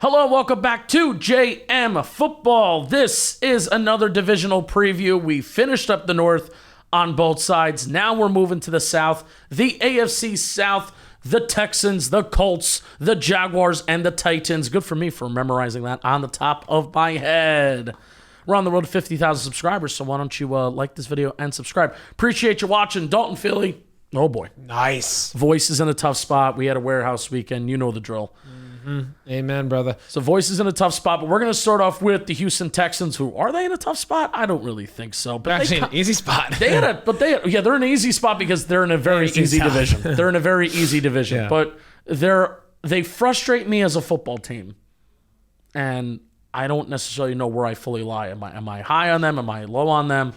Hello, welcome back to JM Football. This is another divisional preview. We finished up the North on both sides. Now we're moving to the South. The AFC South, the Texans, the Colts, the Jaguars, and the Titans. Good for me for memorizing that on the top of my head. We're on the road to 50,000 subscribers, so why don't you like this video and subscribe. Appreciate you watching. Dalton, Philly. Oh, boy. Nice. Voice is in a tough spot. We had a warehouse weekend. You know the drill. Amen, brother. So Voice is in a tough spot, but we're going to start off with the Houston Texans. Who are they in a tough spot? I don't really think so. But They're actually in an easy spot. they're in an easy spot because they're in a very easy division. They're in a very easy division, Yeah. but they frustrate me as a football team, and I don't necessarily know where I fully lie. Am I high on them? Am I low on them?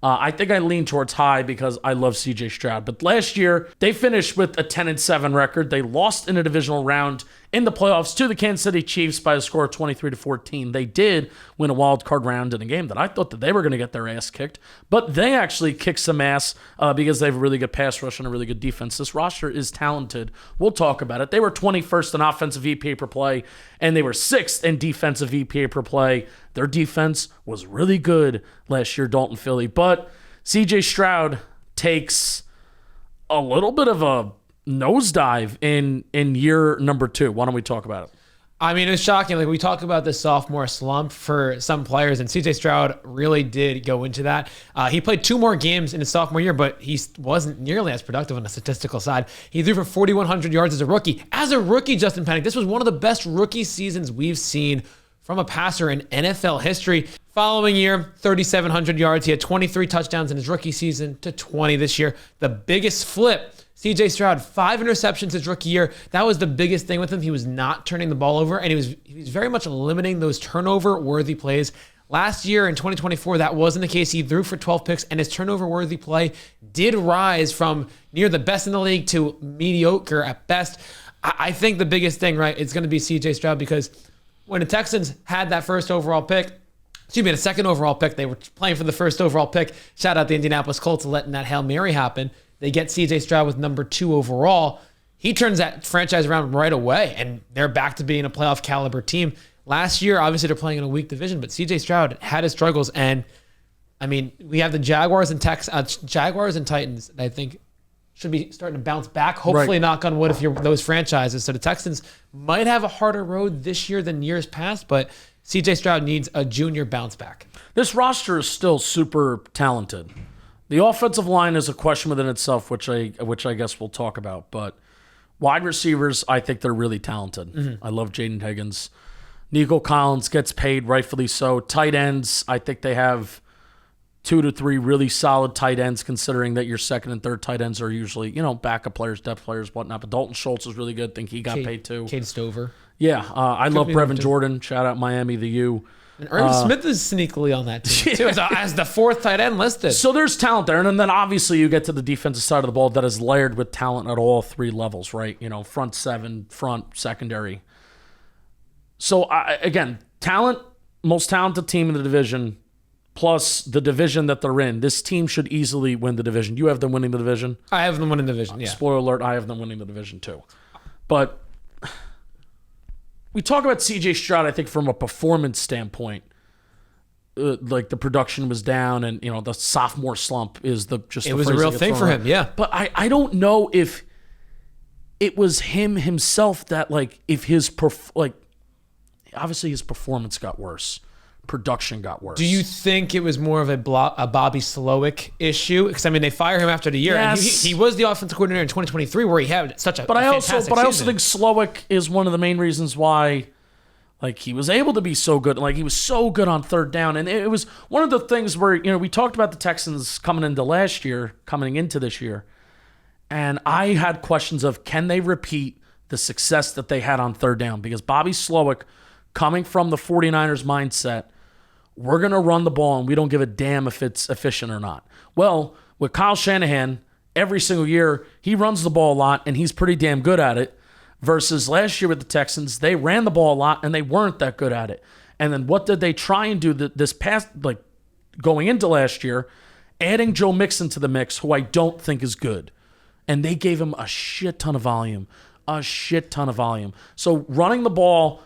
I think I lean towards high because I love C.J. Stroud. But last year, they finished with a 10-7 record. They lost in a divisional round in the playoffs to the Kansas City Chiefs by a score of 23-14. They did win a wild card round in a game that I thought that they were going to get their ass kicked. But they actually kicked some ass because they have a really good pass rush and a really good defense. This roster is talented. We'll talk about it. They were 21st in offensive EPA per play, and they were 6th in defensive EPA per play. Their defense was really good last year, Dalton, Philly. But C.J. Stroud takes a little bit of a nosedive in year number 2. Why don't we talk about it? I mean, it's shocking. Like, we talk about the sophomore slump for some players, and CJ Stroud really did go into that. He played 2 more games in his sophomore year, but he wasn't nearly as productive on the statistical side. He threw for 4,100 yards as a rookie. As a rookie, Justin Penik, this was one of the best rookie seasons we've seen from a passer in NFL history. Following year, 3,700 yards. He had 23 touchdowns in his rookie season to 20 this year. The biggest flip, CJ Stroud, 5 interceptions his rookie year. That was the biggest thing with him. He was not turning the ball over, and he was very much limiting those turnover-worthy plays. Last year in 2024, that wasn't the case. He threw for 12 picks, and his turnover-worthy play did rise from near the best in the league to mediocre at best. I think the biggest thing, right, is going to be CJ Stroud, because when the Texans had that the second overall pick, they were playing for the first overall pick. Shout out the Indianapolis Colts letting that Hail Mary happen. They get C.J. Stroud with number 2 overall. He turns that franchise around right away, and they're back to being a playoff caliber team. Last year, obviously, they're playing in a weak division, but C.J. Stroud had his struggles. And, I mean, we have the Jaguars and Titans that I think should be starting to bounce back. Hopefully, Right. knock on wood, if you're those franchises. So the Texans might have a harder road this year than years past, but C.J. Stroud needs a junior bounce back. This roster is still super talented. The offensive line is a question within itself, which I guess we'll talk about. But wide receivers, I think they're really talented. I love Jaden Higgins. Nico Collins gets paid, rightfully so. Tight ends, I think they have 2 to 3 really solid tight ends, considering that your second and third tight ends are usually, backup players, depth players, whatnot. But Dalton Schultz is really good. I think he got paid too. Cade Stover. Yeah, I love Brevin Jordan. Shout out Miami, the U. And Irv Smith is sneakily on that team, too, as the 4th tight end listed. So there's talent there. And then obviously you get to the defensive side of the ball that is layered with talent at all 3 levels, right? Front 7, front, secondary. So, again, talent, most talented team in the division, plus the division that they're in. This team should easily win the division. You have them winning the division? I have them winning the division, yeah. Spoiler alert, I have them winning the division too. But we talk about C.J. Stroud, I think, from a performance standpoint. Like the production was down, and the sophomore slump is it was a real thing for him, yeah. But I don't know if it was him himself that if his obviously his performance got worse, production got worse. Do you think it was more of a Bobby Slowick issue? Because they fire him after the year, Yes. and he was the offensive coordinator in 2023, where he had such a But I also season. think Slowick is one of the main reasons why he was able to be so good. He was so good on third down. And it was one of the things where, we talked about the Texans coming into this year. And I had questions of, can they repeat the success that they had on third down? Because Bobby Slowick, coming from the 49ers mindset, we're going to run the ball and we don't give a damn if it's efficient or not. Well, with Kyle Shanahan, every single year, he runs the ball a lot and he's pretty damn good at it. Versus last year with the Texans, they ran the ball a lot and they weren't that good at it. And then what did they try and do this past, going into last year? Adding Joe Mixon to the mix, who I don't think is good. And they gave him a shit ton of volume. So running the ball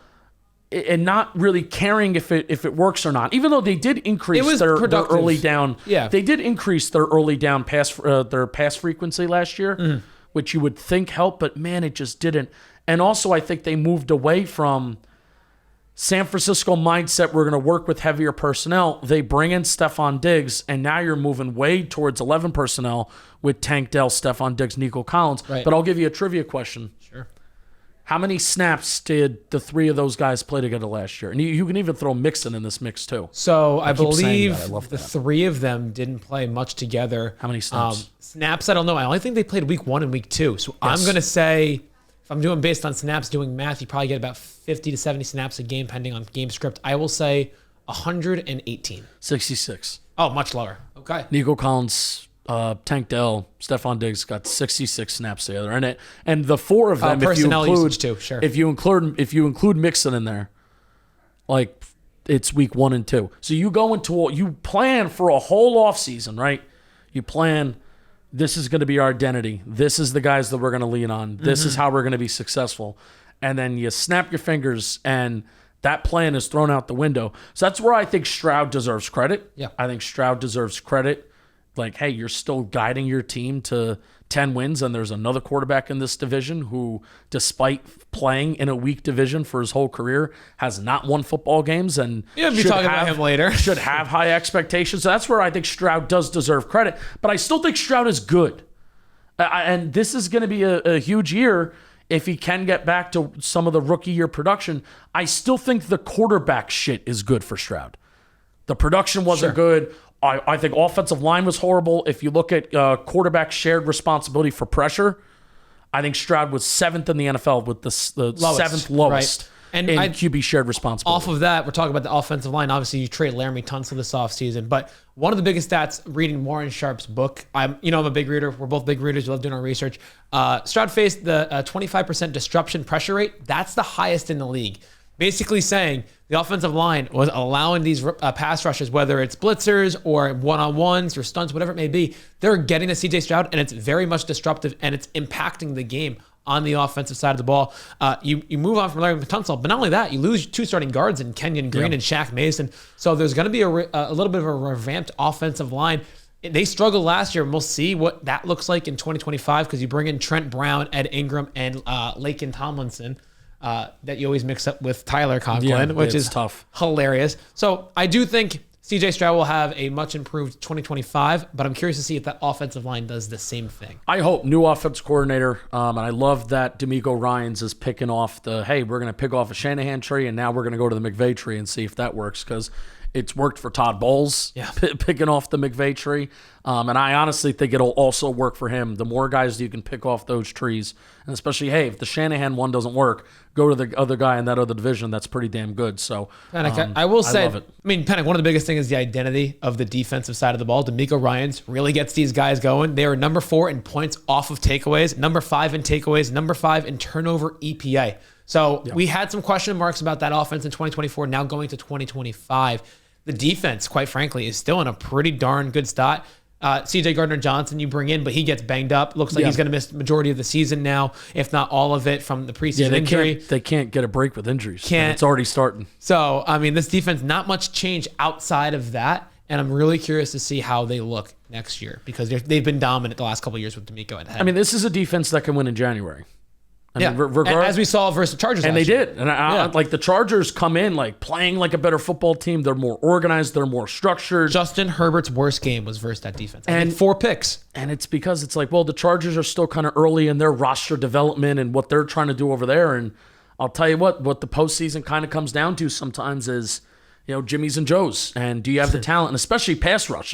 and not really caring if it works or not. Even though they did increase their early down, they did increase their early down their pass frequency last year, which you would think helped, but man, it just didn't. And also, I think they moved away from San Francisco mindset. We're going to work with heavier personnel. They bring in Stephon Diggs, and now you're moving way towards 11 personnel with Tank Dell, Stephon Diggs, Nico Collins. Right. But I'll give you a trivia question. Sure. How many snaps did the three of those guys play together last year? And you can even throw Mixon in this mix too. So I believe the three of them didn't play much together. How many snaps? Snaps, I don't know. I only think they played week 1 and week 2. So I'm going to say, if I'm doing based on snaps, doing math, you probably get about 50 to 70 snaps a game, depending on game script. I will say 118. 66. Oh, much lower. Okay. Nico Collins, Tank Dell, Stephon Diggs got 66 snaps together, and the four of them, if you include Mixon in there, like it's week 1 and 2. So you plan for a whole off season, right? You plan. This is going to be our identity. This is the guys that we're going to lean on. This is how we're going to be successful. And then you snap your fingers, and that plan is thrown out the window. So that's where I think Stroud deserves credit. Yeah. I think Stroud deserves credit. Like, hey, you're still guiding your team to 10 wins, and there's another quarterback in this division who, despite playing in a weak division for his whole career, has not won football games and be talking about him later. should have high expectations. So that's where I think Stroud does deserve credit. But I still think Stroud is good. And this is going to be a huge year if he can get back to some of the rookie year production. I still think the quarterback shit is good for Stroud. The production wasn't good. I think offensive line was horrible. If you look at quarterback shared responsibility for pressure, I think Stroud was 7th in the NFL with the 7th lowest in QB shared responsibility. Off of that, we're talking about the offensive line. Obviously, you trade Laramie Tunsil this offseason, but one of the biggest stats, reading Warren Sharp's book, I'm a big reader. We're both big readers. We love doing our research. Stroud faced the 25% disruption pressure rate. That's the highest in the league. Basically saying the offensive line was allowing these pass rushes, whether it's blitzers or one-on-ones or stunts, whatever it may be, they're getting to C.J. Stroud, and it's very much disruptive, and it's impacting the game on the offensive side of the ball. You move on from Larry Tunsil, but not only that, you lose 2 starting guards in Kenyon Green and Shaq Mason. So there's going to be a little bit of a revamped offensive line. They struggled last year, and we'll see what that looks like in 2025 because you bring in Trent Brown, Ed Ingram, and Laken Tomlinson. That you always mix up with Tyler Conklin, which is tough. Hilarious. So I do think CJ Stroud will have a much improved 2025, but I'm curious to see if that offensive line does the same thing. I hope. New offense coordinator, and I love that D'Amico Ryans is picking off we're going to pick off a Shanahan tree, and now we're going to go to the McVay tree and see if that works, because it's worked for Todd Bowles, picking off the McVay tree. And I honestly think it'll also work for him. The more guys you can pick off those trees, and especially, if the Shanahan one doesn't work, go to the other guy in that other division. That's pretty damn good. So Penik, I will say, I love it. Penik, one of the biggest things is the identity of the defensive side of the ball. D'Amico Ryans really gets these guys going. They are number 4 in points off of takeaways, number 5 in takeaways, number 5 in turnover EPA. So we had some question marks about that offense in 2024, now going to 2025. The defense, quite frankly, is still in a pretty darn good spot. CJ Gardner-Johnson you bring in, but he gets banged up. Looks like he's going to miss the majority of the season now, if not all of it, from the preseason injury. They can't get a break with injuries. It's already starting. So, this defense, not much change outside of that, and I'm really curious to see how they look next year because they've been dominant the last couple of years with D'Amico at head. This is a defense that can win in January. As we saw versus the Chargers and last they year. did. And the Chargers come in playing like a better football team. They're more organized. They're more structured. Justin Herbert's worst game was versus that defense. And 4 picks. And it's because it's the Chargers are still kind of early in their roster development and what they're trying to do over there. And I'll tell you what the postseason kind of comes down to sometimes is, Jimmys and Joes. And do you have the talent? And especially pass rush.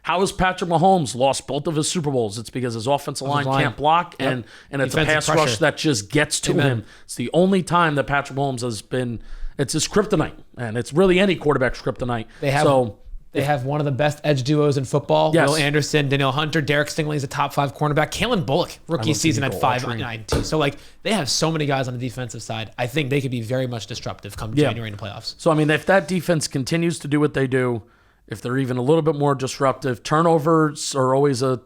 How has Patrick Mahomes lost both of his Super Bowls? It's because his offensive line can't block, and it's a pass rush that just gets to him. It's the only time that Patrick Mahomes has been – it's his kryptonite, and it's really any quarterback's kryptonite. They have one of the best edge duos in football. Yes. Will Anderson, Danielle Hunter, Derek Stingley is a top 5 cornerback. Kalen Bullock, rookie season at 5.92. So they have so many guys on the defensive side. I think they could be very much disruptive come January in the playoffs. So, if that defense continues to do what they do – if they're even a little bit more disruptive, turnovers are always I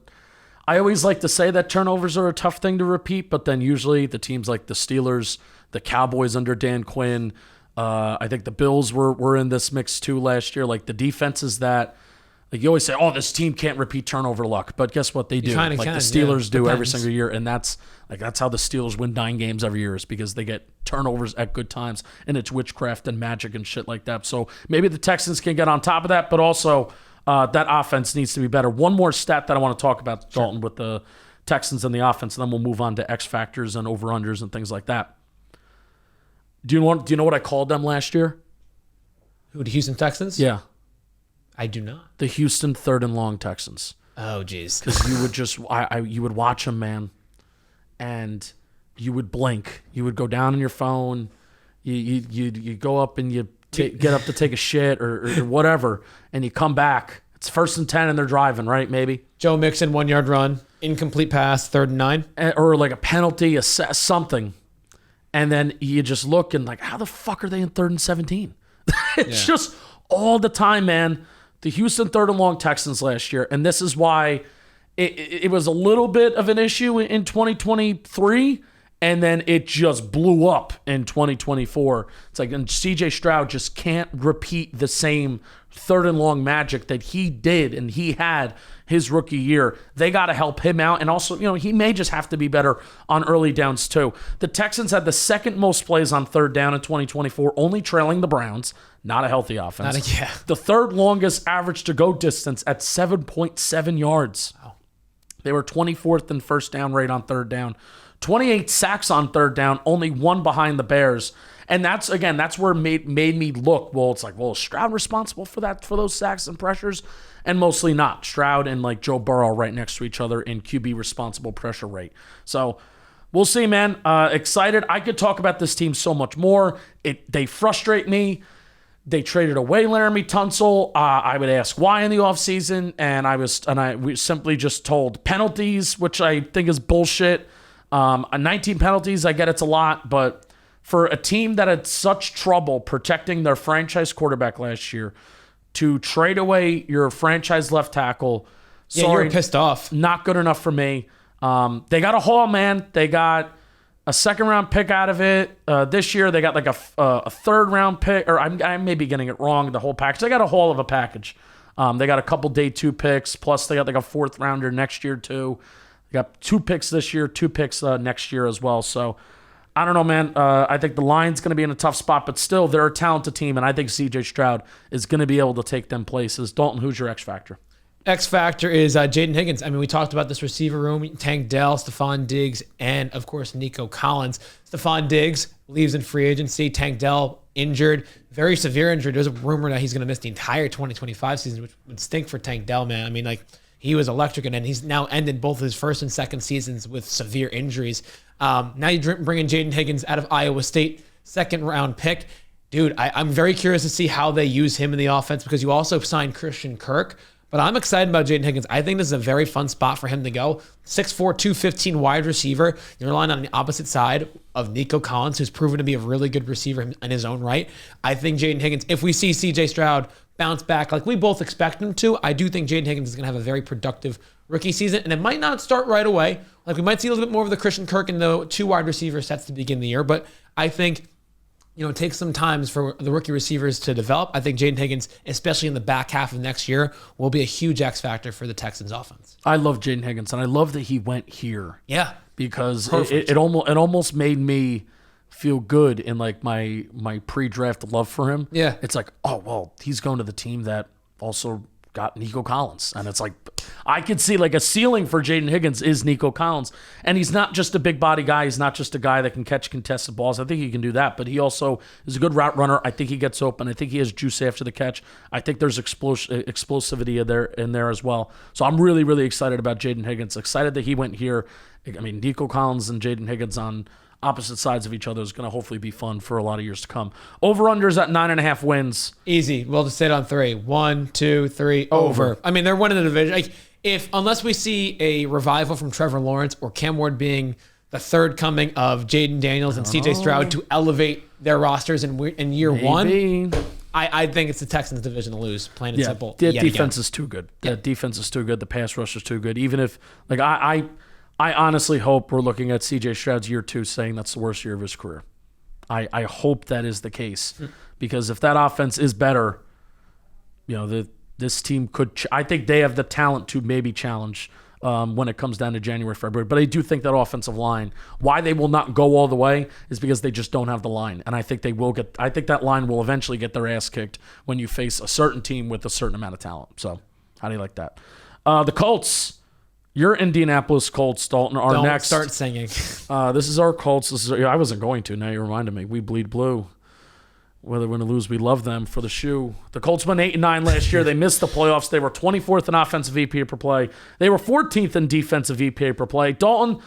always like to say that turnovers are a tough thing to repeat, but then usually the teams like the Steelers, the Cowboys under Dan Quinn, I think the Bills were in this mix too last year. Like the defenses that, like you always say, oh, this team can't repeat turnover luck, but guess what they do? Like the Steelers do every single year, and that's how the Steelers win 9 games every year, is because they get turnovers at good times, and it's witchcraft and magic and shit like that. So maybe the Texans can get on top of that, but also that offense needs to be better. One more stat that I want to talk about, Dalton, with the Texans and the offense, and then we'll move on to X factors and over-unders and things like that. Do you know what I called them last year? Who, the Houston Texans? Yeah. I do not. The Houston 3rd and long Texans. Oh, jeez. Because you would just, you would watch them, man, and you would blink. You would go down on your phone. You go up and you get up to take a shit or whatever, and you come back. It's 1st and 10, and they're driving, right? Maybe Joe Mixon 1-yard run, incomplete pass, 3rd and 9, or like a penalty, something. And then you just look and like, how the fuck are they in 3rd and 17? It's just all the time, man. The Houston 3rd and long Texans last year, and this is why it was a little bit of an issue in 2023, and then it just blew up in 2024. It's like, and CJ Stroud just can't repeat the same 3rd and long magic that he did and he had his rookie year. They got to help him out. And also, he may just have to be better on early downs too. The Texans had the 2nd most plays on 3rd down in 2024, only trailing the Browns. Not a healthy offense. The 3rd longest average to go distance at 7.7 yards. Wow. They were 24th in first down rate on 3rd down. 28 sacks on 3rd down, only 1 behind the Bears. And that's where it made me look, well, it's like, well, is Stroud responsible for those sacks and pressures? And mostly not. Stroud and like Joe Burrow right next to each other in QB responsible pressure rate. So we'll see, man. Excited. I could talk about this team so much more. They frustrate me. They traded away Laramie Tunsil. I would ask why in the offseason, and we simply just told penalties, which I think is bullshit. 19 penalties, I get it's a lot, but for a team that had such trouble protecting their franchise quarterback last year, to trade away your franchise left tackle, sorry, you're pissed off. Not good enough for me. They got a haul, man. They got a 2nd-round pick out of it. This year, they got like a 3rd-round pick, or I may be getting it wrong, the whole package. They got a haul of a package. They got a couple day 2 picks, plus they got like a 4th-rounder next year, too. They got 2 picks this year, 2 picks next year as well. So, I don't know, man. I think the line's going to be in a tough spot, but still, they're a talented team, and I think C.J. Stroud is going to be able to take them places. Dalton, who's your X factor? X factor is Jaden Higgins. I mean, we talked about this receiver room: Tank Dell, Stephon Diggs, and of course Nico Collins. Stephon Diggs leaves in free agency. Tank Dell injured, very severe injury. There's a rumor that he's going to miss the entire 2025 season, which would stink for Tank Dell, man. I mean, like, he was electric, and then he's now ended both his 1st and 2nd seasons with severe injuries. Now you bring in Jaden Higgins out of Iowa State, 2nd-round pick. Dude, I'm very curious to see how they use him in the offense, because you also signed Christian Kirk. But I'm excited about Jaden Higgins. I think this is a very fun spot for him to go. 6'4", 215 wide receiver. You're relying on the opposite side of Nico Collins, who's proven to be a really good receiver in his own right. I think Jaden Higgins, if we see CJ Stroud bounce back like we both expect him to, I do think Jaden Higgins is going to have a very productive rookie season. And it might not start right away. Like, we might see a little bit more of the Christian Kirk and the 2 wide receiver sets to begin the year. But I think, it takes some time for the rookie receivers to develop. I think Jaden Higgins, especially in the back half of next year, will be a huge X factor for the Texans offense. I love Jaden Higgins, and I love that he went here. Yeah. Because it almost made me feel good in like my pre-draft love for him. Yeah. It's like, oh, well, he's going to the team that also got Nico Collins. And it's like, I could see like a ceiling for Jaden Higgins is Nico Collins. And he's not just a big body guy. He's not just a guy that can catch contested balls. I think he can do that, but he also is a good route runner. I think he gets open. I think he has juice after the catch. I think there's explosivity in there as well. So I'm really, really excited about Jaden Higgins. Excited that he went here. I mean, Nico Collins and Jaden Higgins on opposite sides of each other is going to hopefully be fun for a lot of years to come. Over-unders at 9.5 wins. Easy. We'll just say it on 3. 1, 2, 3, over. I mean, they're winning the division. Like, unless we see a revival from Trevor Lawrence or Cam Ward being the 3rd coming of Jaden Daniels and CJ Stroud to elevate their rosters in year 1, I think it's the Texans' division to lose, plain and simple. The defense is too good. The defense is too good. The pass rush is too good. Even if, like, I honestly hope we're looking at CJ Stroud's year 2 saying that's the worst year of his career. I hope that is the case because if that offense is better, this team could. I think they have the talent to maybe challenge when it comes down to January, February. But I do think that offensive line, why they will not go all the way is because they just don't have the line. And I think they will get. I think that line will eventually get their ass kicked when you face a certain team with a certain amount of talent. So how do you like that? The Colts. Your Indianapolis Colts, Dalton, are Don't next. start singing. This is our Colts. I wasn't going to. Now you reminded me. We bleed blue. Whether we're going to lose, we love them for the shoe. The Colts went 8-9 last year. They missed the playoffs. They were 24th in offensive EPA per play. They were 14th in defensive EPA per play. Dalton,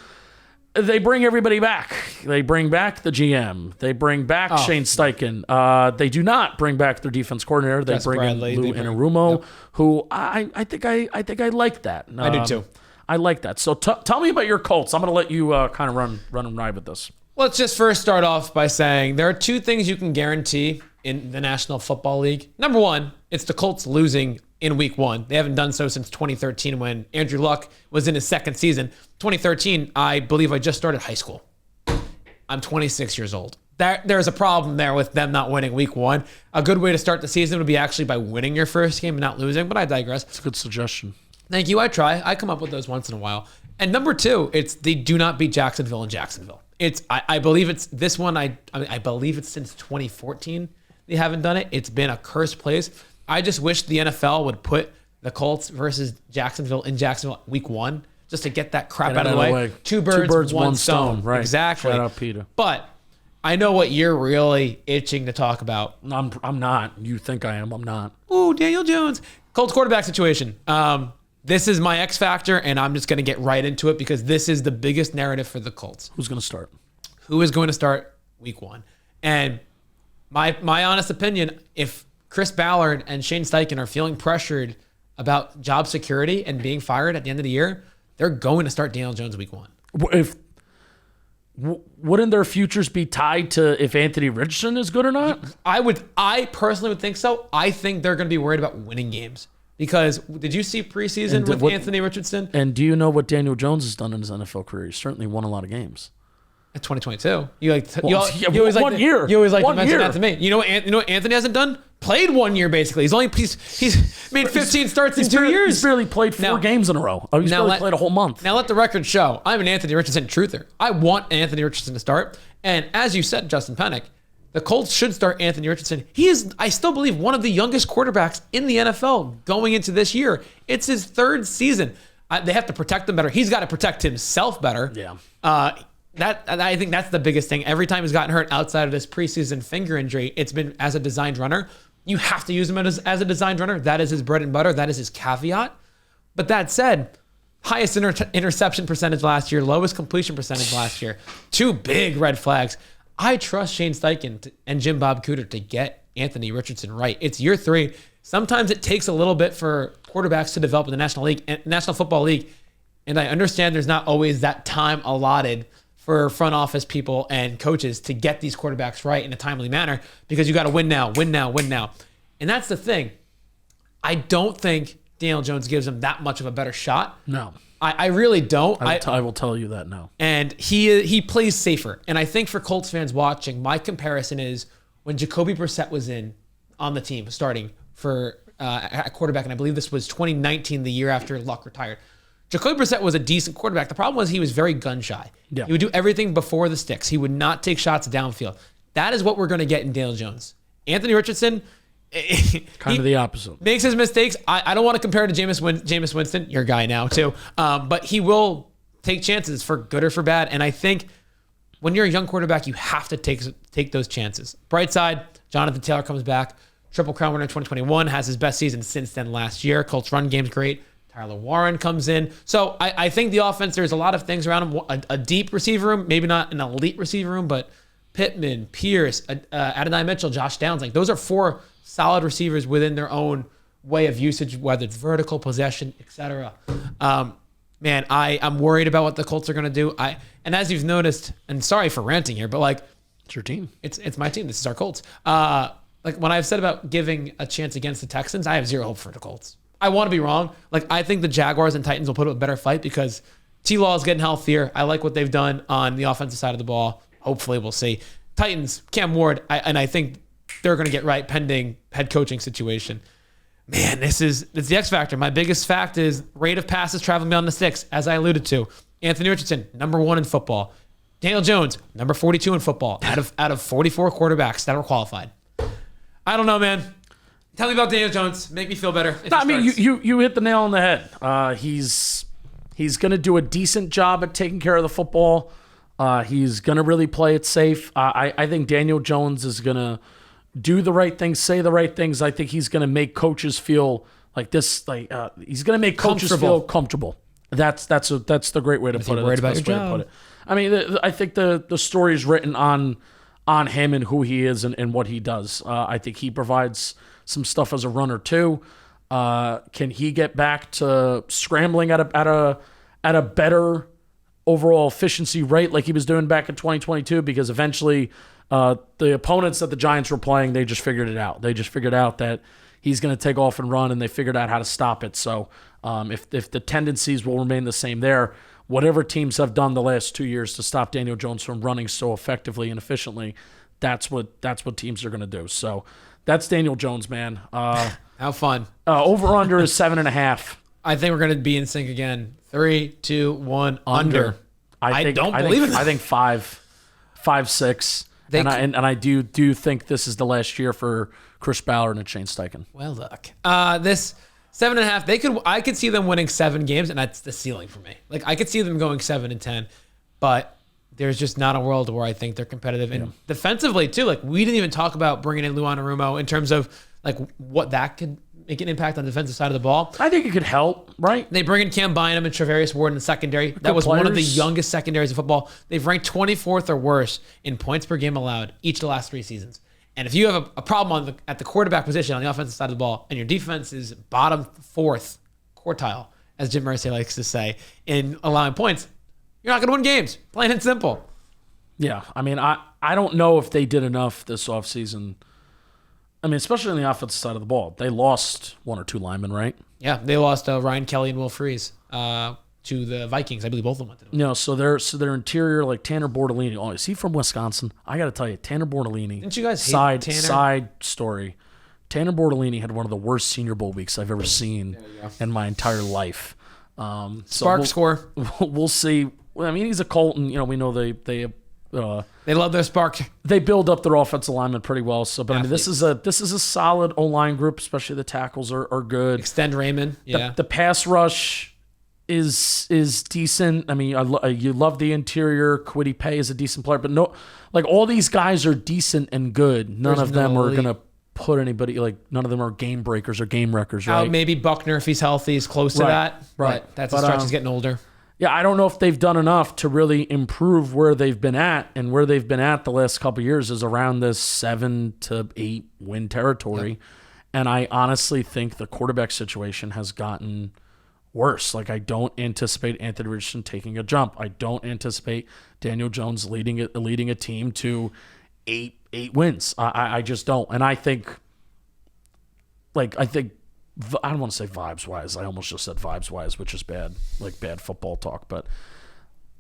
they bring everybody back. They bring back the GM. They bring back Shane Steichen. They do not bring back their defense coordinator. They bring Bradley. in Lou Anarumo, who I think I like that. I do too. I like that. So tell me about your Colts. I'm going to let you kind of run and ride with this. Let's just first start off by saying there are two things you can guarantee in the National Football League. Number one, it's the Colts losing in week one. They haven't done so since 2013 when Andrew Luck was in his second season. 2013, I believe I just started high school. I'm 26 years old. There's a problem there with them not winning week one. A good way to start the season would be actually by winning your first game and not losing, but I digress. It's a good suggestion. Thank you. I try. I come up with those once in a while. And number two, it's they do not beat Jacksonville in Jacksonville. I believe it's this one. I believe it's since 2014 they haven't done it. It's been a cursed place. I just wish the NFL would put the Colts versus Jacksonville in Jacksonville week one just to get that crap out of the way. Two birds, one stone. Right. Exactly. Shout out Peter. But I know what you're really itching to talk about. I'm not. You think I am. I'm not. Ooh, Daniel Jones. Colts quarterback situation. This is my X factor, and I'm just going to get right into it because this is the biggest narrative for the Colts. Who's going to start? Who is going to start week one? And my honest opinion, if Chris Ballard and Shane Steichen are feeling pressured about job security and being fired at the end of the year, they're going to start Daniel Jones week one. Wouldn't their futures be tied to if Anthony Richardson is good or not? I personally would think so. I think they're going to be worried about winning games. Because did you see preseason with Anthony Richardson? And do you know what Daniel Jones has done in his NFL career? He's certainly won a lot of games. At 2022, you always one year. You always like to mention that to me. You know what Anthony hasn't done? Played 1 year basically. He's made 15 starts in 2 years. He's barely played four games in a row. He's barely played a whole month. Now let the record show. I'm an Anthony Richardson truther. I want Anthony Richardson to start. And as you said, Justin Penik, the Colts should start Anthony Richardson. He is, I still believe, one of the youngest quarterbacks in the NFL going into this year. It's his third season. They have to protect him better. He's got to protect himself better. Yeah. I think that's the biggest thing. Every time he's gotten hurt outside of this preseason finger injury, it's been as a designed runner. You have to use him as a designed runner. That is his bread and butter. That is his caveat. But that said, highest interception percentage last year, lowest completion percentage last year. Two big red flags. I trust Shane Steichen and Jim Bob Cooter to get Anthony Richardson right. It's year three. Sometimes it takes a little bit for quarterbacks to develop in the National Football League. And I understand there's not always that time allotted for front office people and coaches to get these quarterbacks right in a timely manner because you got to win now. And that's the thing. I don't think Daniel Jones gives him that much of a better shot. No. I really don't. I will tell you that no. And he plays safer. And I think for Colts fans watching, my comparison is when Jacoby Brissett was on the team starting for at quarterback, and I believe this was 2019, the year after Luck retired. Jacoby Brissett was a decent quarterback. The problem was he was very gun shy. Yeah. He would do everything before the sticks. He would not take shots downfield. That is what we're going to get in Daniel Jones. Anthony Richardson, kind of the opposite. Makes his mistakes. I don't want to compare to Jameis Winston, your guy now too. But he will take chances for good or for bad. And I think when you're a young quarterback, you have to take those chances. Bright side, Jonathan Taylor comes back. Triple Crown winner in 2021, has his best season since then last year. Colts run game's great. Tyler Warren comes in. So I think the offense, there's a lot of things around him. A deep receiver room, maybe not an elite receiver room, but Pittman, Pierce, Adonai Mitchell, Josh Downs, like those are four solid receivers within their own way of usage, whether it's vertical, possession, etc. Man, I'm worried about what the Colts are going to do. And as you've noticed, and sorry for ranting here, but like it's your team. It's my team. This is our Colts. Like when I've said about giving a chance against the Texans, I have zero hope for the Colts. I want to be wrong. Like I think the Jaguars and Titans will put up a better fight because T-Law is getting healthier. I like what they've done on the offensive side of the ball. Hopefully we'll see. Titans, Cam Ward, and I think they're going to get right pending head coaching situation. Man, it's the X factor. My biggest fact is rate of passes traveling beyond the 6, as I alluded to. Anthony Richardson, number 1 in football. Daniel Jones, number 42 in football, out of 44 quarterbacks that were qualified. I don't know, man. Tell me about Daniel Jones. Make me feel better. I mean, you hit the nail on the head. He's going to do a decent job at taking care of the football. He's going to really play it safe. I think Daniel Jones is going to do the right things, say the right things. I think he's going to make coaches feel like this. He's going to make coaches feel comfortable. That's the great way to put it. Worried about your job. I mean, I think the story is written on him and who he is and what he does. I think he provides some stuff as a runner too. Can he get back to scrambling at a better overall efficiency rate like he was doing back in 2022? Because eventually the opponents that the Giants were playing, they just figured it out. They just figured out that he's going to take off and run, and they figured out how to stop it. So if the tendencies will remain the same there, whatever teams have done the last 2 years to stop Daniel Jones from running so effectively and efficiently, that's what teams are going to do. So that's Daniel Jones, man. How fun. Over-under is 7.5. I think we're going to be in sync again. 3, 2, 1, under. I don't believe it. I think 5, 6. And I do think this is the last year for Chris Ballard and Shane Steichen. Well, look, this 7.5. I could see them winning 7 games, and that's the ceiling for me. Like I could see them going 7-10, but there's just not a world where I think they're competitive. And defensively too, like we didn't even talk about bringing in Luan Arumo in terms of like what that could make an impact on the defensive side of the ball. I think it could help, right? They bring in Cam Bynum and Travarius Ward in the secondary. That was one of the youngest secondaries in football. They've ranked 24th or worse in points per game allowed each of the last 3 seasons. And if you have a problem at the quarterback position on the offensive side of the ball, and your defense is bottom 4th quartile, as Jim Irsay likes to say, in allowing points, you're not going to win games. Plain and simple. Yeah, I mean, I don't know if they did enough this offseason. I mean, especially on the offensive side of the ball. They lost 1 or 2 linemen, right? Yeah, they lost Ryan Kelly and Will Freeze to the Vikings. I believe both of them went to them. No, so their interior, like Tanner Bortolini. Oh, is he from Wisconsin? I got to tell you, Tanner Bortolini. Didn't you guys hate Tanner? Side story. Tanner Bortolini had one of the worst Senior Bowl weeks I've ever seen in my entire life. Spark score. We'll see. I mean, he's a Colt, and we know they love their spark. They build up their offensive linemen pretty well. So, but I mean, this is a solid O-line group, especially the tackles are good. Extend Raymond. Yeah. The pass rush is decent. I mean, you love the interior. Kwity Paye is a decent player, but no, like all these guys are decent and good. None of them are gonna put anybody, like none of them are game breakers or game wreckers, right? Maybe Buckner, if he's healthy, is close to that. Right. But that's a stretch. He's getting older. Yeah, I don't know if they've done enough to really improve where they've been at, and where they've been at the last couple of years is around this 7 to 8 win territory. Yep. And I honestly think the quarterback situation has gotten worse. Like, I don't anticipate Anthony Richardson taking a jump. I don't anticipate Daniel Jones leading a team to 8 wins. I just don't. And I think I don't want to say vibes-wise. I almost just said vibes-wise, which is bad, like bad football talk. But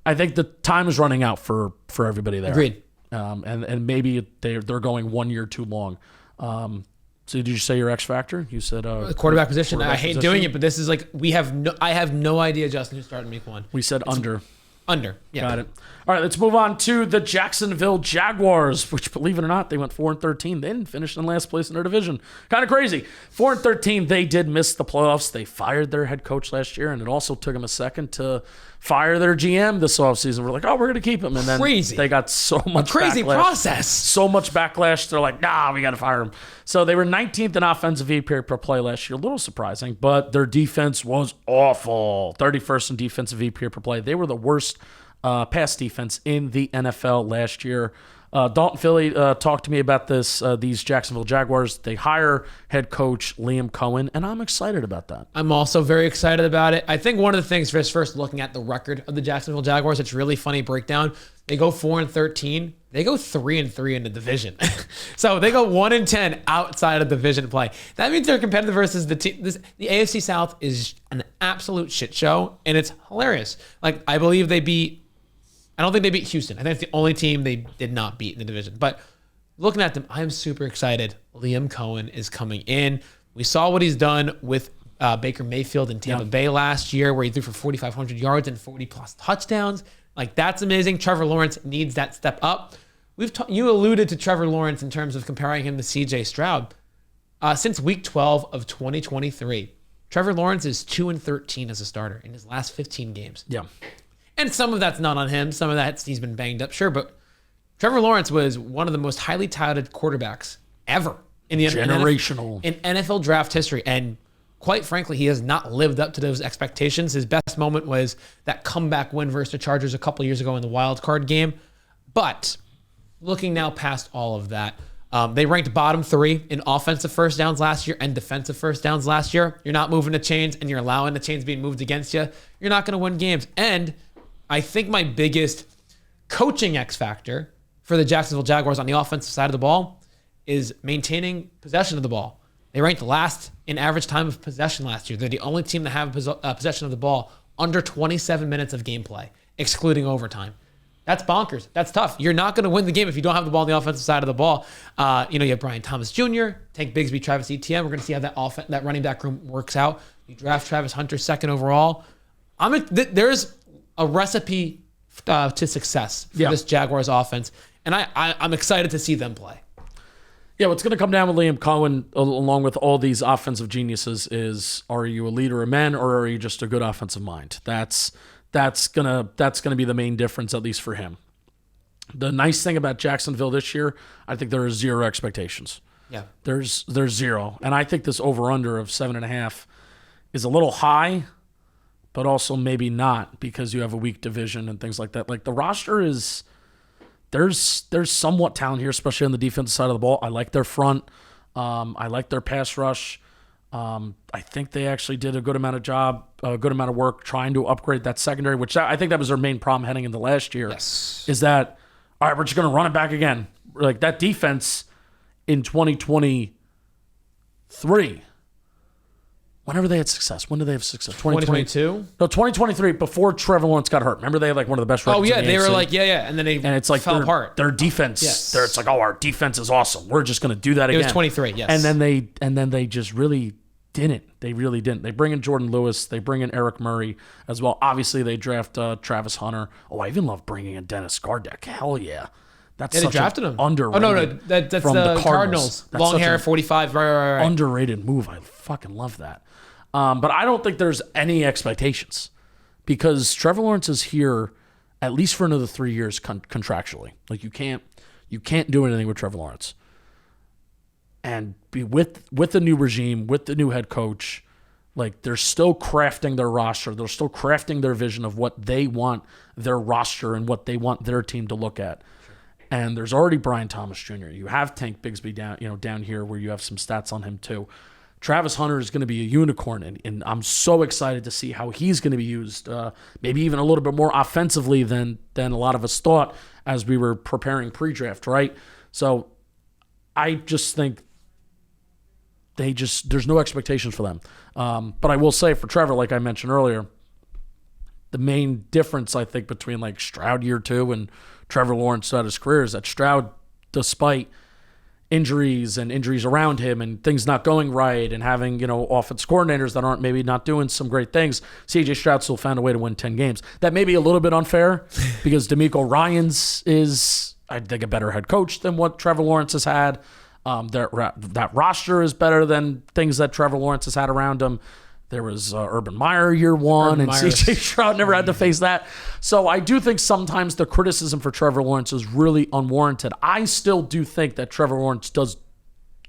I think the time is running out for everybody there. Agreed. And maybe they're going 1 year too long. So did you say your X factor? You said quarterback position. I hate doing it, but this is like I have no idea, Justin, who started week 1. We said under. Under. Yeah. Got it. All right, let's move on to the Jacksonville Jaguars, which, believe it or not, they went 4-13. They didn't finish in last place in their division. Kind of crazy. 4-13, they did miss the playoffs. They fired their head coach last year, and it also took them a second to fire their GM this offseason. We're like, we're going to keep him. And then they got so much crazy backlash. Process. So much backlash. They're like, we got to fire him. So they were 19th in offensive EPA per play last year. A little surprising, but their defense was awful. 31st in defensive EPA per play. They were the worst pass defense in the NFL last year. Dalton Philly talked to me about these Jacksonville Jaguars. They hire head coach Liam Cohen, and I'm excited about that. I'm also very excited about it. I think one of the things, first looking at the record of the Jacksonville Jaguars, it's really funny breakdown. They go 4-13. They go 3-3 in the division. So they go 1-10 outside of division play. That means they're competitive versus the team. The AFC South is an absolute shit show, and it's hilarious. Like, I believe they beat I don't think they beat Houston. I think it's the only team they did not beat in the division. But looking at them, I'm super excited. Liam Cohen is coming in. We saw what he's done with Baker Mayfield in Tampa Bay last year, where he threw for 4,500 yards and 40-plus touchdowns. Like, that's amazing. Trevor Lawrence needs that step up. You alluded to Trevor Lawrence in terms of comparing him to C.J. Stroud. Since Week 12 of 2023, Trevor Lawrence is 2-13 as a starter in his last 15 games. Yeah. And some of that's not on him. Some of that he's been banged up, sure. But Trevor Lawrence was one of the most highly touted quarterbacks ever in the generational in NFL draft history. And quite frankly, he has not lived up to those expectations. His best moment was that comeback win versus the Chargers a couple years ago in the wild card game. But looking now past all of that, they ranked bottom 3 in offensive first downs last year and defensive first downs last year. You're not moving the chains and you're allowing the chains being moved against you. You're not going to win games. And I think my biggest coaching X factor for the Jacksonville Jaguars on the offensive side of the ball is maintaining possession of the ball. They ranked last in average time of possession last year. They're the only team to have possession of the ball under 27 minutes of gameplay, excluding overtime. That's bonkers. That's tough. You're not going to win the game if you don't have the ball on the offensive side of the ball. You have Brian Thomas Jr., Tank Bigsby, Travis Etienne. We're going to see how that running back room works out. You draft Travis Hunter 2nd overall. There's a recipe to success for this Jaguars offense, and I'm excited to see them play. Yeah, what's going to come down with Liam Cohen, along with all these offensive geniuses, is: are you a leader of men, or are you just a good offensive mind? That's gonna be the main difference, at least for him. The nice thing about Jacksonville this year, I think there are 0 expectations. Yeah, there's 0, and I think this over/under of 7.5 is a little high, but also maybe not, because you have a weak division and things like that. Like, the roster is. There's somewhat talent here, especially on the defensive side of the ball. I like their front. I like their pass rush. I think they actually did a good amount of work trying to upgrade that secondary, which I think that was their main problem heading into last year. Yes. Is that, all right, we're just going to run it back again. Like, that defense in 2023, whenever they had success. When did they have success? 2022? No, 2023, before Trevor Lawrence got hurt. Remember, they had like one of the best records. Oh, yeah. in the They AFC? were like, yeah. And then it's like fell apart. Their defense, it's like, oh, our defense is awesome. We're just going to do that again. It was 23, yes. And then they just really didn't. They really didn't. They bring in Jordan Lewis. They bring in Eric Murray as well. Obviously, they draft Travis Hunter. Oh, I even love bringing in Dennis Gardeck. Hell yeah. That's they drafted him. Underrated. Oh, no. That's from the Cardinals. Long hair, 45. Right. Underrated move. I fucking love that. But I don't think there's any expectations, because Trevor Lawrence is here at least for another 3 years contractually. Like, you can't do anything with Trevor Lawrence. And be with the new regime, with the new head coach, like, they're still crafting their roster. They're still crafting their vision of what they want their roster and what they want their team to look at. And there's already Brian Thomas Jr. You have Tank Bigsby down here, where you have some stats on him too. Travis Hunter is going to be a unicorn, and I'm so excited to see how he's going to be used, maybe even a little bit more offensively than a lot of us thought as we were preparing pre-draft, right? So I just think there's no expectations for them. But I will say, for Trevor, like I mentioned earlier, the main difference, I think, between like Stroud year 2 and Trevor Lawrence throughout his career is that Stroud, despite injuries around him and things not going right and having, offense coordinators that aren't maybe not doing some great things, CJ Stroud still found a way to win 10 games. That may be a little bit unfair because DeMeco Ryans is, I think, a better head coach than what Trevor Lawrence has had. That roster is better than things that Trevor Lawrence has had around him. There was Urban Meyer year 1, and CJ Stroud never had to face that. So I do think sometimes the criticism for Trevor Lawrence is really unwarranted. I still do think that Trevor Lawrence does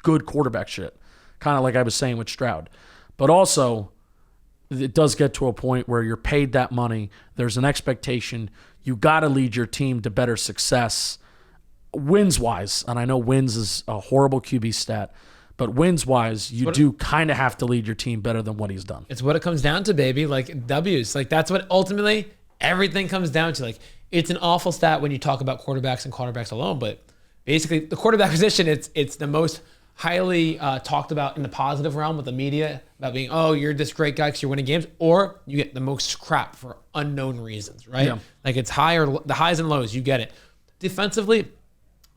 good quarterback shit, kind of like I was saying with Stroud. But also, it does get to a point where you're paid that money. There's an expectation. You got to lead your team to better success, wins-wise. And I know wins is a horrible QB stat. But wins-wise, you do kind of have to lead your team better than what he's done. It's what it comes down to, baby. Like, W's. Like, that's what ultimately everything comes down to. Like, it's an awful stat when you talk about quarterbacks and quarterbacks alone, but basically the quarterback position, it's the most highly talked about in the positive realm with the media about being, oh, you're this great guy because you're winning games, or you get the most crap for unknown reasons, right? Yeah. Like it's the highs and lows, you get it. Defensively,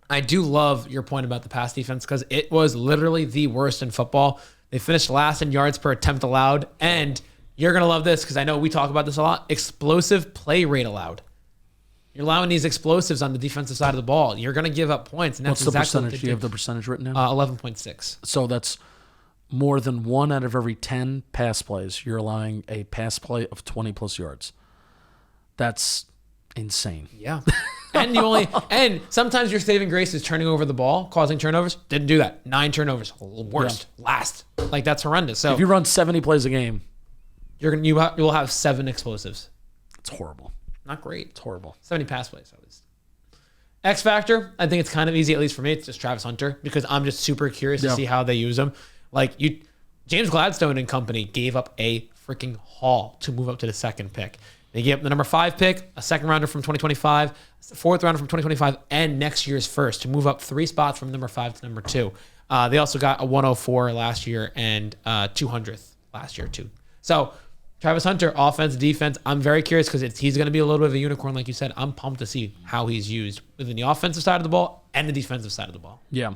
I do love your point about the pass defense because it was literally the worst in football. They finished last in yards per attempt allowed, and you're going to love this because I know we talk about this a lot, explosive play rate allowed. You're allowing these explosives on the defensive side of the ball. You're going to give up points. And that's What's the exactly percentage? Do you have the percentage written down? 11.6. So that's more than 1 out of every 10 pass plays. You're allowing a pass play of 20-plus yards. That's insane. Yeah. And sometimes your saving grace is turning over the ball, causing turnovers. Didn't do that. 9 turnovers. Worst. Yeah. Last. Like, that's horrendous. So if you run 70 plays a game, you will have 7 explosives. It's horrible. Not great. It's horrible. 70 pass plays, at least. X Factor, I think it's kind of easy, at least for me. It's just Travis Hunter because I'm just super curious to see how they use him. Like, James Gladstone and company gave up a freaking haul to move up to the 2nd pick. They gave up the number 5 pick, a 2nd rounder from 2025, a 4th rounder from 2025, and next year's 1st to move up 3 spots from number 5 to number 2. They also got a 104 last year and 200th last year, too. So, Travis Hunter, offense, defense, I'm very curious because he's going to be a little bit of a unicorn, like you said. I'm pumped to see how he's used within the offensive side of the ball and the defensive side of the ball. Yeah.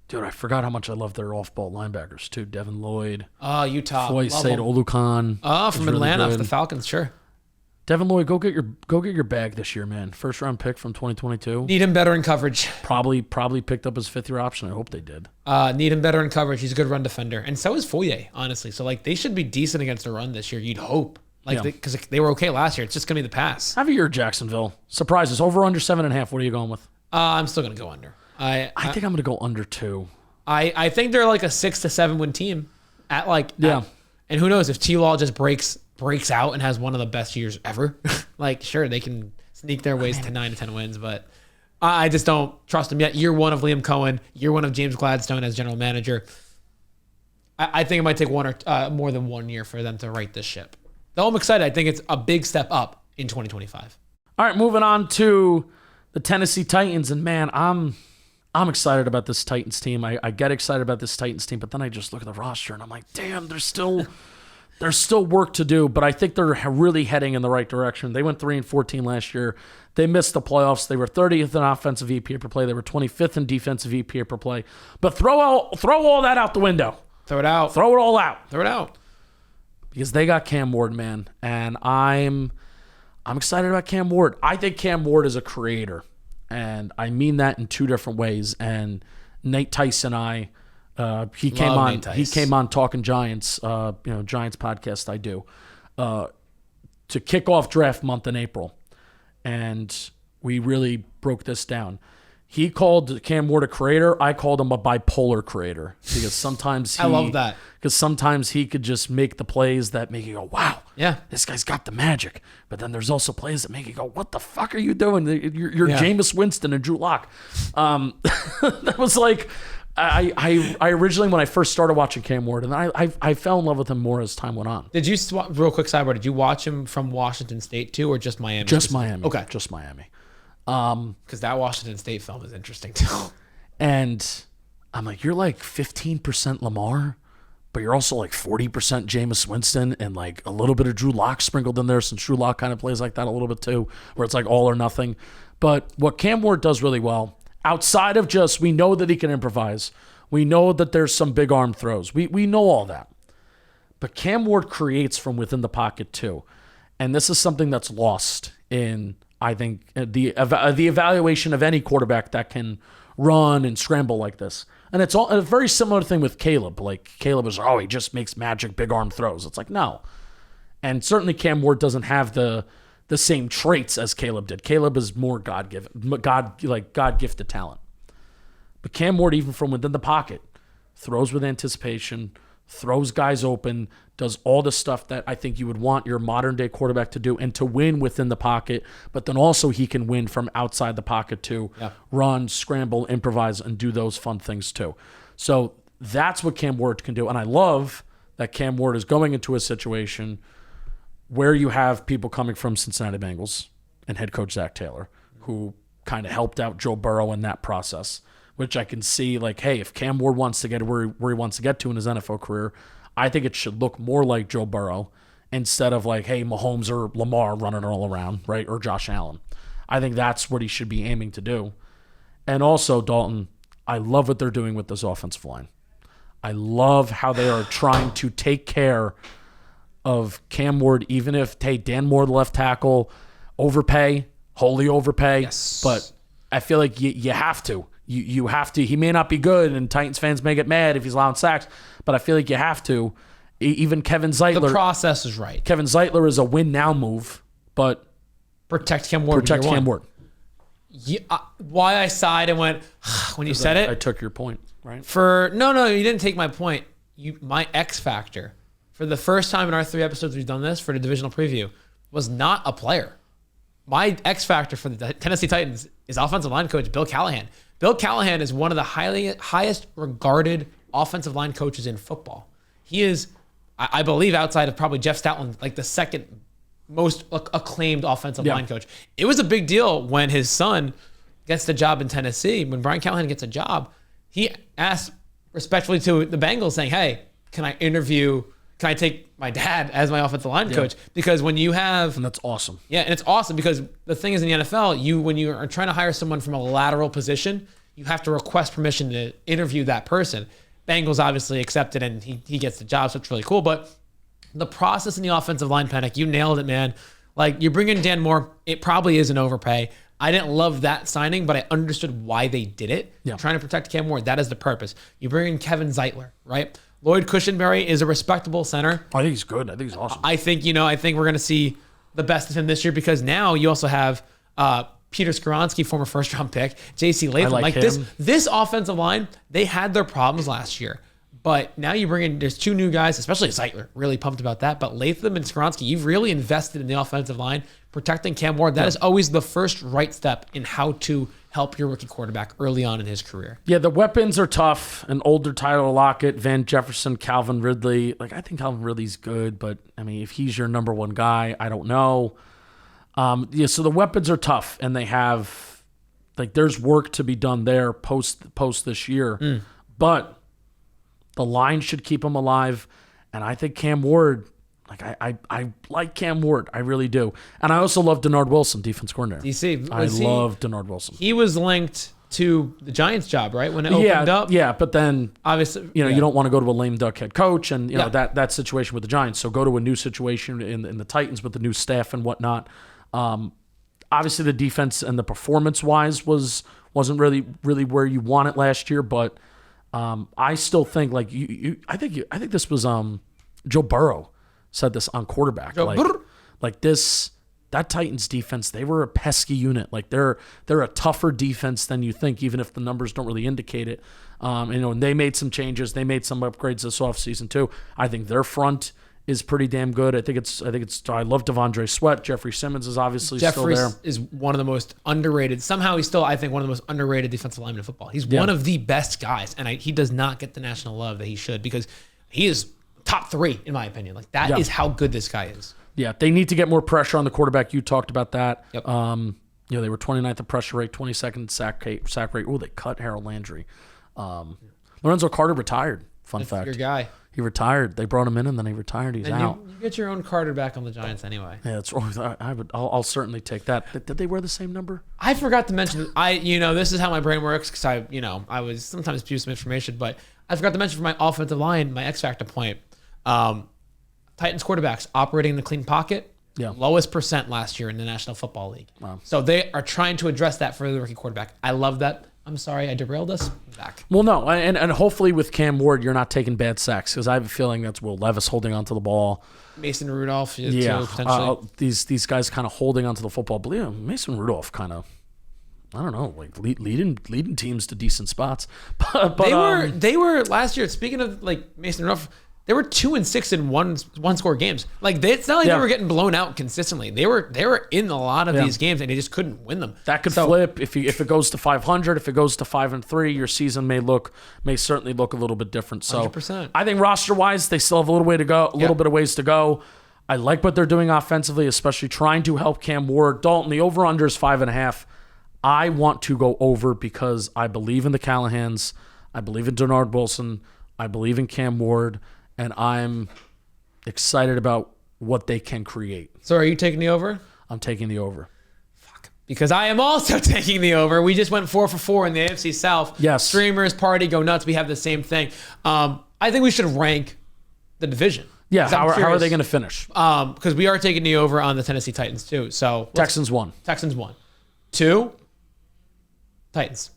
Dude, I forgot how much I love their off-ball linebackers, too. Devin Lloyd. Oh, Utah. Foy Said Olukan. Oh, from Atlanta, for the Falcons, sure. Devin Lloyd, go get your bag this year, man. 1st-round pick from 2022. Need him better in coverage. Probably picked up his 5th-year option. I hope they did. Need him better in coverage. He's a good run defender. And so is Foye, honestly. So, like, they should be decent against the run this year, you'd hope. Like, because they were okay last year. It's just going to be the pass. Have a year, Jacksonville. Surprises. Over, under 7.5. What are you going with? I'm still going to go under. I think I'm going to go under 2. I think they're like a 6 to 7 win team. And who knows if T-Law just breaks out and has one of the best years ever. Like, sure, they can sneak their ways to 9 to 10 wins, but I just don't trust them yet. Year 1 of Liam Cohen, year 1 of James Gladstone as general manager. I think it might take more than 1 year for them to right this ship. Though I'm excited. I think it's a big step up in 2025. All right, moving on to the Tennessee Titans, and man, I'm excited about this Titans team. I get excited about this Titans team, but then I just look at the roster and I'm like, damn, there's still work to do, but I think they're really heading in the right direction. They went 3-14 last year. They missed the playoffs. They were 30th in offensive EPA per play. They were 25th in defensive EPA per play. But throw all that out the window. Throw it out. Throw it all out. Throw it out. Because they got Cam Ward, man, and I'm excited about Cam Ward. I think Cam Ward is a creator, and I mean that in 2 different ways. And Nate Tice and I. He came on Talking Giants, Giants podcast I do, to kick off draft month in April. And we really broke this down. He called Cam Ward a creator. I called him a bipolar creator because sometimes I love that. Because sometimes he could just make the plays that make you go, wow, yeah, this guy's got the magic. But then there's also plays that make you go, what the fuck are you doing? You're Jameis Winston and Drew Lock. That was like... I originally, when I first started watching Cam Ward, and I fell in love with him more as time went on. Did you, real quick sidebar, did you watch him from Washington State too, or just Miami? Just Miami. Okay. Just Miami. Because that Washington State film is interesting too. And I'm like, you're like 15% Lamar, but you're also like 40% Jameis Winston and like a little bit of Drew Lock sprinkled in there, since Drew Lock kind of plays like that a little bit too, where it's like all or nothing. But what Cam Ward does really well, outside of just, we know that he can improvise. We know that there's some big arm throws. We know all that. But Cam Ward creates from within the pocket too. And this is something that's lost in, I think, the evaluation of any quarterback that can run and scramble like this. And it's a very similar thing with Caleb. Like, Caleb is, he just makes magic big arm throws. It's like, no. And certainly Cam Ward doesn't have the same traits as Caleb did. Caleb is more God-gifted talent. But Cam Ward, even from within the pocket, throws with anticipation, throws guys open, does all the stuff that I think you would want your modern-day quarterback to do and to win within the pocket, but then also he can win from outside the pocket too. Yeah. Run, scramble, improvise, and do those fun things too. So that's what Cam Ward can do. And I love that Cam Ward is going into a situation where you have people coming from Cincinnati Bengals and head coach Zach Taylor, who kind of helped out Joe Burrow in that process. which I can see like, hey, if Cam Ward wants to get where he wants to get to in his NFL career, I think it should look more like Joe Burrow instead of like, hey, Mahomes or Lamar running all around, right? Or Josh Allen. I think that's what he should be aiming to do. And also, Dalton, I love what they're doing with this offensive line. I love how they are trying to take care of Cam Ward, even if, hey, Dan Moore, the left tackle, wholly overpay. Yes. But I feel like you have to. You have to. He may not be good, and Titans fans may get mad if he's allowing sacks, but I feel like you have to. Even Kevin Zeitler. The process is right. Kevin Zeitler is a win-now move, but protect Cam Ward. Protect Cam Ward. Yeah, why I sighed and went, when you said it. I took your point, right? No, you didn't take my point. My X factor, for the first time in our 3 episodes we've done this for the divisional preview, was not a player. My X factor for the Tennessee Titans is offensive line coach Bill Callahan. Bill Callahan is one of the highest regarded offensive line coaches in football. He is, I believe, outside of probably Jeff Stoutland, like the second most acclaimed offensive line coach. It was a big deal when his son gets the job in Tennessee. When Brian Callahan gets a job, he asked respectfully to the Bengals saying, hey, can I take my dad as my offensive line coach? Because when you have... And that's awesome. Yeah, and it's awesome because the thing is in the NFL, when you are trying to hire someone from a lateral position, you have to request permission to interview that person. Bengals obviously accepted and he gets the job, so it's really cool. But the process in the offensive line, Penik, you nailed it, man. Like, you bring in Dan Moore, it probably is an overpay. I didn't love that signing, but I understood why they did it. Yeah. Trying to protect Cam Ward, that is the purpose. You bring in Kevin Zeitler, right? Lloyd Cushenberry is a respectable center. I think he's good. I think he's awesome. I think we're going to see the best of him this year because now you also have Peter Skoronski, former first-round pick, J.C. Latham. like him. This offensive line, they had their problems last year. But now you bring in, there's 2 new guys, especially Zeitler, really pumped about that. But Latham and Skoronski, you've really invested in the offensive line, protecting Cam Ward. That is always the first right step in how to help your rookie quarterback early on in his career. Yeah, the weapons are tough. An older Tyler Lockett, Van Jefferson, Calvin Ridley. Like, I think Calvin Ridley's good, but, I mean, if he's your number 1 guy, I don't know. So the weapons are tough, and they have, like, there's work to be done there post this year. But the line should keep him alive, and I think Cam Ward, like I like Cam Ward, I really do, and I also love Denard Wilson, defense coordinator. DC, I love Denard Wilson. He was linked to the Giants job, right, when it opened up. Yeah, but then obviously, you don't want to go to a lame duck head coach, and you know that situation with the Giants. So go to a new situation in the Titans with the new staff and whatnot. Obviously, the defense and the performance wise wasn't really where you want it last year, but. I still think like I think this was Joe Burrow said this on quarterback. That Titans defense, they were a pesky unit. Like they're a tougher defense than you think, even if the numbers don't really indicate it. And they made some changes, they made some upgrades this offseason too. I think their front is pretty damn good. I love Devondre Sweat. Jeffrey Simmons is obviously still there. Is one of the most underrated. Somehow he's still, I think, one of the most underrated defensive linemen in football. He's one of the best guys, and he does not get the national love that he should because he is top 3 in my opinion. Like that is how good this guy is. Yeah, they need to get more pressure on the quarterback. You talked about that. Yep. They were 29th in pressure rate, 22nd in sack rate. Oh, they cut Harold Landry. Lorenzo Carter retired. That's fact. Your guy. He retired. They brought him in, and then he retired. He's out. You get your own Carter back on the Giants anyway. Yeah, that's I'll certainly take that. Did they wear the same number? I forgot to mention. This is how my brain works because I was sometimes spew some information, but I forgot to mention for my offensive line, my X factor point. Titans quarterbacks operating in the clean pocket. Yeah. Lowest percent last year in the National Football League. Wow. So they are trying to address that for the rookie quarterback. I love that. I'm sorry I derailed us. Back. Well, no, and hopefully with Cam Ward, you're not taking bad sacks because I have a feeling that's Will Levis holding onto the ball. Mason Rudolph, too, potentially. These guys kind of holding onto the football. But yeah, Mason Rudolph kind of, I don't know, like leading teams to decent spots. But they were last year. Speaking of like Mason Rudolph. They were 2-6 in one score games. Like it's not like they were getting blown out consistently. They were in a lot of these games and they just couldn't win them. That could flip if it goes to 500. If it goes to 5-3, your season may certainly look a little bit different. So 100%. I think roster wise, they still have a little way to go, a little bit of ways to go. I like what they're doing offensively, especially trying to help Cam Ward. Dalton, the over under is 5.5. I want to go over because I believe in the Callahans. I believe in Denard Wilson. I believe in Cam Ward. And I'm excited about what they can create. So are you taking the over? I'm taking the over. Because I am also taking the over. We just went 4 for 4 in the AFC South. Yes. Streamers, party, go nuts. We have the same thing. I think we should rank the division. Yeah, how are they going to finish? Because we are taking the over on the Tennessee Titans too. So Texans won. Texans won. 2, Titans.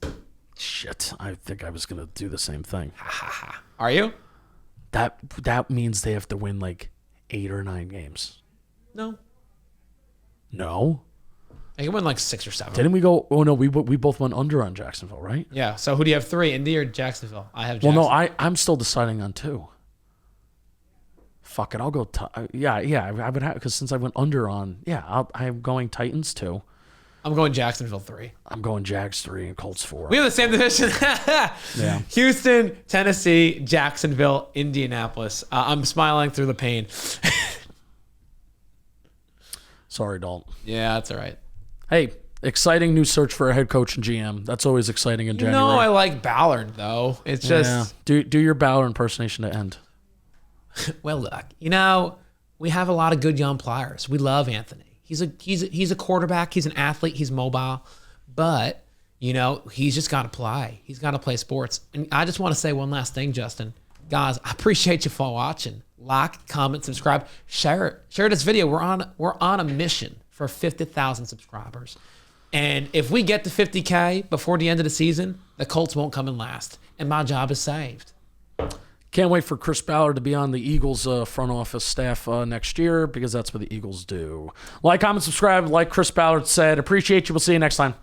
Shit, I think I was going to do the same thing. Are you? That means they have to win like 8 or 9 games. No. No? I can win like 6 or 7. Didn't we go? Oh, no, we both went under on Jacksonville, right? Yeah. So who do you have 3, Indy or Jacksonville? I have Jacksonville. Well, no, I'm still deciding on 2. Fuck it, I'll go. I would have, because since I went under on, I'm going Titans 2. I'm going Jacksonville 3. I'm going Jags 3 and Colts 4. We have the same division. Yeah. Houston, Tennessee, Jacksonville, Indianapolis. I'm smiling through the pain. Sorry, Dalton. Yeah, that's all right. Hey, exciting new search for a head coach and GM. That's always exciting in January. No, I like Ballard though. It's just do your Ballard impersonation to end. well, look, we have a lot of good young players. We love Anthony. He's a quarterback. He's an athlete. He's mobile, but he's just got to play. He's got to play sports. And I just want to say one last thing, Justin. Guys, I appreciate you for watching. Like, comment, subscribe, share it. Share this video. We're on a mission for 50,000 subscribers. And if we get to 50K before the end of the season, the Colts won't come in last. And my job is saved. Can't wait for Chris Ballard to be on the Eagles front office staff next year, because that's what the Eagles do. Like, comment, subscribe. Like Chris Ballard said, appreciate you. We'll see you next time.